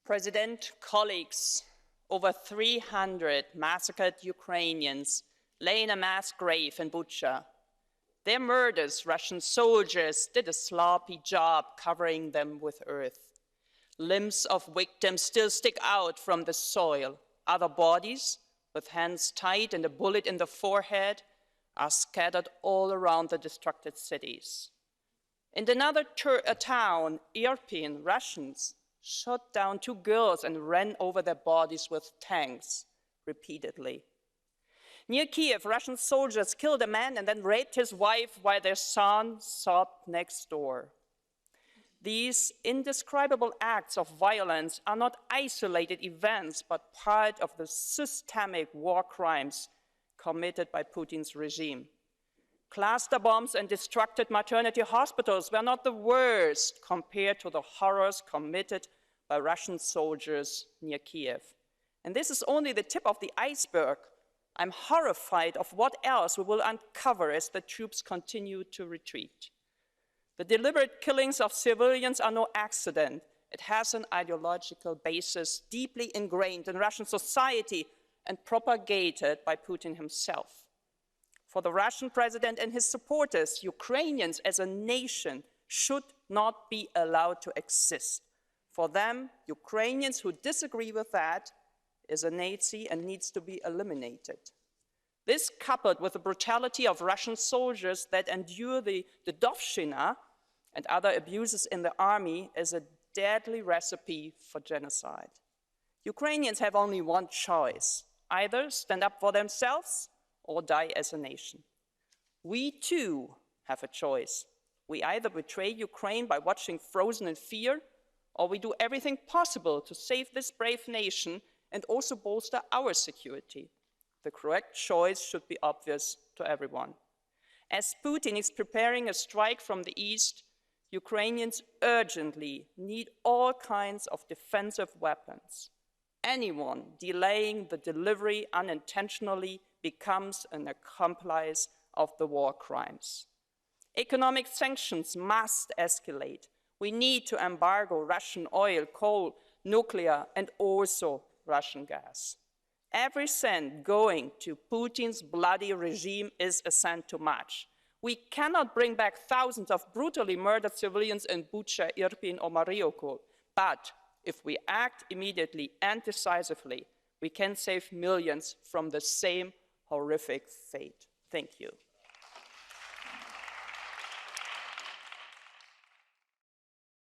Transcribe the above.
President, colleagues, over 300 massacred Ukrainians lay in a mass grave in Bucha. Their murders, Russian soldiers did a sloppy job covering them with earth. Limbs of victims still stick out from the soil. Other bodies, with hands tied and a bullet in the forehead, are scattered all around the destructed cities. In another town, Irpin, Russians shot down 2 girls and ran over their bodies with tanks repeatedly. Near Kyiv, Russian soldiers killed a man and then raped his wife while their son sobbed next door. These indescribable acts of violence are not isolated events, but part of the systemic war crimes committed by Putin's regime. Cluster bombs and destructed maternity hospitals were not the worst compared to the horrors committed by Russian soldiers near Kyiv. And this is only the tip of the iceberg. I'm horrified of what else we will uncover as the troops continue to retreat. The deliberate killings of civilians are no accident. It has an ideological basis deeply ingrained in Russian society and propagated by Putin himself. For the Russian president and his supporters, Ukrainians as a nation should not be allowed to exist. For them, Ukrainians who disagree with that is a Nazi and needs to be eliminated. This, coupled with the brutality of Russian soldiers that endure the Dovshina and other abuses in the army, is a deadly recipe for genocide. Ukrainians have only one choice: either stand up for themselves or die as a nation. We too have a choice. We either betray Ukraine by watching frozen in fear, or we do everything possible to save this brave nation and also bolster our security. The correct choice should be obvious to everyone. As Putin is preparing a strike from the east, Ukrainians urgently need all kinds of defensive weapons. Anyone delaying the delivery unintentionally becomes an accomplice of the war crimes. Economic sanctions must escalate. We need to embargo Russian oil, coal, nuclear, and also Russian gas. Every cent going to Putin's bloody regime is a cent too much. We cannot bring back thousands of brutally murdered civilians in Bucha, Irpin, or Mariupol, but if we act immediately and decisively, we can save millions from the same horrific fate. Thank you.